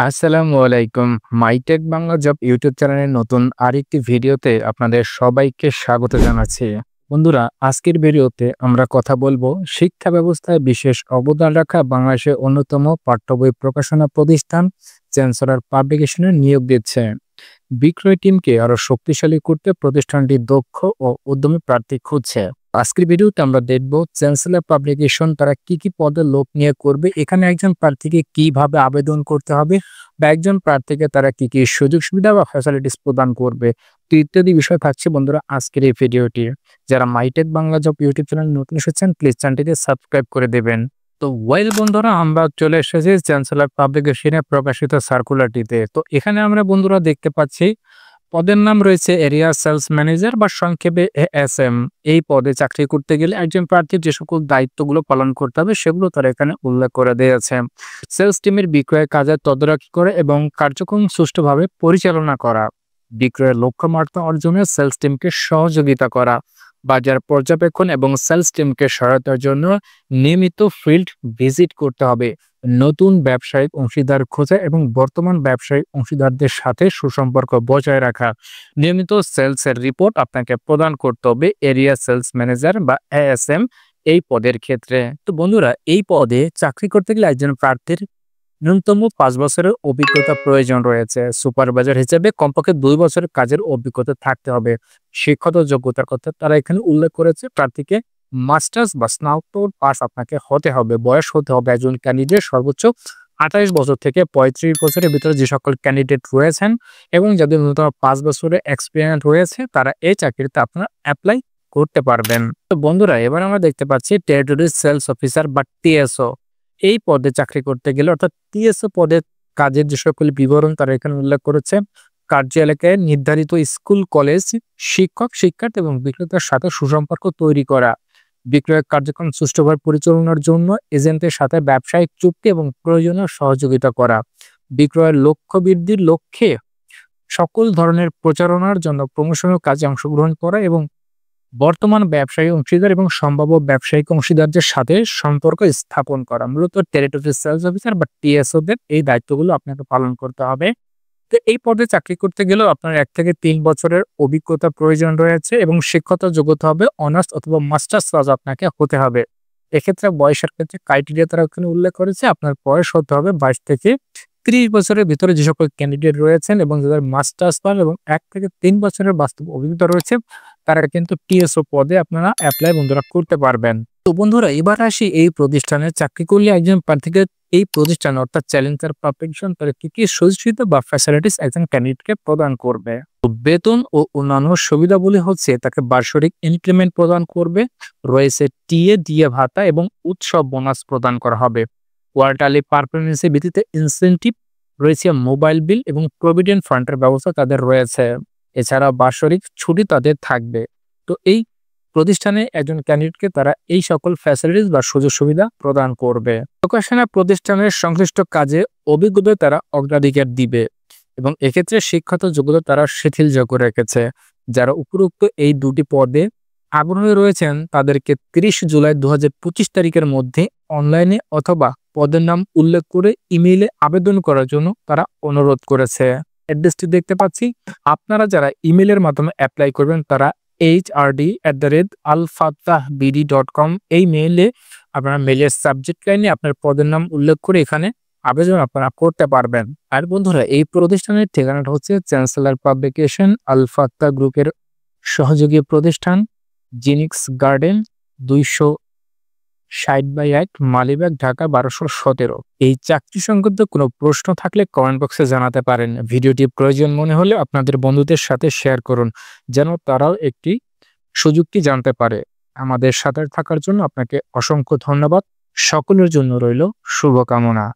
আসসালামু আলাইকুম। MyTech Bangla job YouTube চ্যানেলের নতুন আরেকটি ভিডিওতে আপনাদের সবাইকে স্বাগত জানাচ্ছি। বন্ধুরা, আজকের ভিডিওতে আমরা কথা বলবো শিক্ষা ব্যবস্থায় বিশেষ অবদান রাখা বাংলাদেশের অন্যতম পাঠ্য বই প্রকাশনা প্রতিষ্ঠান চ্যান্সেলর পাবলিকেশনের নিয়োগ দিচ্ছে। বিক্রয় টিমকে আরো শক্তিশালী করতে প্রতিষ্ঠানটি দক্ষ ও উদ্যমী প্রার্থী খুঁজছে। আজকের ভিডিওতে আমরা দেখব চ্যান্সেলর পাবলিকেশন তারা কি পদে লোক নিয়োগ করবে, এখানে একজন প্রার্থীকে কিভাবে আবেদন করতে হবে বা একজন প্রার্থীকে তারা কি সুযোগ সুবিধা বা ফ্যাসিলিটিস প্রদান করবে, তো ইত্যাদি বিষয় থাকছে বন্ধুরা আজকের এই ভিডিওটি। যারা MyTech Bangla job YouTube channel নতুন এসেছেন প্লিজ চ্যানেলটিকে সাবস্ক্রাইব করে দেবেন। তো ওয়েল বন্ধুরা, আমরা চলে এসেছি চ্যান্সেলর পাবলিকেশনে প্রকাশিত সার্কুলারটিতে। তো এখানে আমরা বন্ধুরা দেখতে পাচ্ছি পদের নাম রয়েছে এরিয়া সেলস ম্যানেজার বা সংক্ষেপে এএসএম। এই পদে চাকরি করতে গেলে একজন প্রার্থীর যে সকল দায়িত্বগুলো পালন করতে হবে সেগুলো তারা এখানে উল্লেখ করে দিয়েছে। সেলস টিমের বিক্রয়ের কাজের তদারকি করে এবং কার্যক্রম সুষ্ঠুভাবে পরিচালনা করা, বিক্রয়ের লক্ষ্যমাত্রা অর্জনে সেলস টিমকে সহযোগিতা করা, বাজার পর্যবেক্ষণ এবং সেলস টিমকে সহায়তার জন্য নিয়মিত ফিল্ড ভিজিট করতে হবে, নতুন ব্যবসায়িক অংশীদার খোঁজা এবং বর্তমান ব্যবসায়িক অংশীদারদের সাথে সুসম্পর্ক বজায় রাখা, নিয়মিত সেলসের রিপোর্ট আপনাকে প্রদান করতে হবে এরিয়া সেলস ম্যানেজার বা এএসএম এই পদের ক্ষেত্রে। তো বন্ধুরা, এই পদে চাকরি করতে গেলে একজন প্রার্থীর ন্যূনতম 5 বছরের অভিজ্ঞতা প্রয়োজন রয়েছে। সুপারভাইজার হিসেবে কমপক্ষে 2 বছরের কাজের অভিজ্ঞতা থাকতে হবে। শিক্ষাগত যোগ্যতার কথা তারা এখানে উল্লেখ করেছে, প্রার্থীকে মাস্টার্স বা স্নাতক পাস আপনাকে হতে হবে। বয়স হতে হবে একজন ক্যান্ডিডেট সর্বোচ্চ 28 বছর থেকে 35 বছরের ভিতরে যে সকল ক্যান্ডিডেট রয়েছেন এবং যাদের ন্যূনতম 5 বছরের এক্সপিরিয়েন্স রয়েছে তারা এই চাকরিতে আপনারা অ্যাপ্লাই করতে পারবেন। তো বন্ধুরা, এবার আমরা দেখতে পাচ্ছি টেরিটরি সেলস অফিসার বা টিএসও। এই পদে চাকরি করতে গেলে অর্থাৎ টিএসও পদের কাজের যে সকল বিবরণ তারা এখানে উল্লেখ করেছে। কার্য এলাকায় নির্ধারিত স্কুল, কলেজ, শিক্ষক, শিক্ষার্থী এবং বিক্রেতার সাথে সুসম্পর্ক তৈরি করা, বিক্রয় কার্যক্রম সুষ্ঠুভাবে পরিচালনার জন্য এজেন্টের সাথে ব্যবসায়িক চুক্তি এবং প্রয়োজনীয় সহযোগিতা করা, বিক্রয়ের লক্ষ্য বৃদ্ধির লক্ষ্যে সকল ধরনের প্রচারণার জন্য প্রমোশনাল কাজে অংশগ্রহণ করা এবং বর্তমান ব্যবসায়ী অংশীদার এবং সম্ভাব্য ব্যবসায়িক অংশীদারদের সাথে সম্পর্ক স্থাপন করা। মূলত টেরিটরি সেলস অফিসার বা টিএসওদের এই দায়িত্বগুলো আপনাকে পালন করতে হবে। তো এই পদে চাকরি করতে গেলেও আপনার 1 থেকে 3 বছরের অভিজ্ঞতা প্রয়োজন রয়েছে এবং শিক্ষাগত যোগ্যতা হবে অনার্স অথবা মাস্টার্স পাস আপনাকে হতে হবে। এক্ষেত্রে বয়সের ক্ষেত্রে ক্রাইটেরিয়া তারা ওখানে উল্লেখ করেছে, আপনার বয়স হতে হবে 22 থেকে 30 বছরের ভিতরে যে সকল ক্যান্ডিডেট রয়েছেন এবং যাদের মাস্টার্স পাস এবং 1 থেকে 3 বছরের বাস্তব অভিজ্ঞতা রয়েছে তারা কিন্তু টিএসও পদে আপনারা অ্যাপ্লাই বন্ধুরা করতে পারবেন। তো বন্ধুরা, এবার আসি এই প্রতিষ্ঠানে চাকরি করলে একজন প্রার্থীকে এই প্রতিষ্ঠান অর্থাৎ চ্যালেঞ্জার পাবলিকেশন তারা কি সুযোগ সুবিধা বা ফ্যাসিলিটিস একজন ক্যান্ডিডেটকে প্রদান করবে। তো বেতন ও অন্যান্য সুবিধাগুলি হচ্ছে তাকে বার্ষিক ইনক্রিমেন্ট প্রদান করবে, রয়েছে ডিএ ভাতা এবং উৎসব বোনাস প্রদান করা হবে, কোয়ার্টারলি পারফরমেন্সের ভিত্তিতে ইনসেনটিভ রয়েছে, মোবাইল বিল এবং প্রভিডেন্ট ফান্ডের ব্যবস্থা তাদের রয়েছে। এছাড়া বার্ষিক ছুটি তাদের থাকবে। তো এই প্রতিষ্ঠানে একজন ক্যান্ডিডেটকে তারা এই সকল ফ্যাসিলিটিস বা সুযোগ সুবিধা প্রদান করবে। প্রকাশনা প্রতিষ্ঠানের সংশ্লিষ্ট কাজে অভিজ্ঞতা তারা অগ্রাধিকার দিবে এবং এক্ষেত্রে শিক্ষাগত যোগ্যতা তারা শিথিলযোগ্য রেখেছে। যারা উপরোক্ত এই দুটি পদে আগ্রহী রয়েছেন তাদেরকে 30 জুলাই 2025 তারিখের মধ্যে অনলাইনে অথবা পদের নাম উল্লেখ করে ইমেইলে আবেদন করার জন্য তারা অনুরোধ করেছে। অ্যাড্রেসটি দেখতে পাচ্ছি। আপনারা যারা ইমেইলের মাধ্যমে অ্যাপ্লাই করবেন তারা hrd@alfatahbd.com এই মেইলে আপনারা মেইলের সাবজেক্ট লাইনে আপনার পদের নাম উল্লেখ করে এখানে আবেদন আপনারা করতে পারবেন। আর বন্ধুরা, এই প্রতিষ্ঠানের ঠিকানাটা হচ্ছে চ্যান্সেলর পাবলিকেশন আল-ফাত্তাহ গ্রুপের সহযোগী প্রতিষ্ঠান, জিনিক্স গার্ডেন, 260/1 মালিবাগ, ঢাকা 1217। এই চাকরি সংক্রান্ত কোনো প্রশ্ন থাকলে কমেন্ট বক্সে জানাতে পারেন। ভিডিওটি প্রয়োজন মনে হলে আপনাদের বন্ধুদের সাথে শেয়ার করুন যেন তারাও একটি সুযোগটি জানতে পারে। আমাদের সাথে থাকার জন্য আপনাকে অসংখ্য ধন্যবাদ। সকলের জন্য রইল শুভকামনা।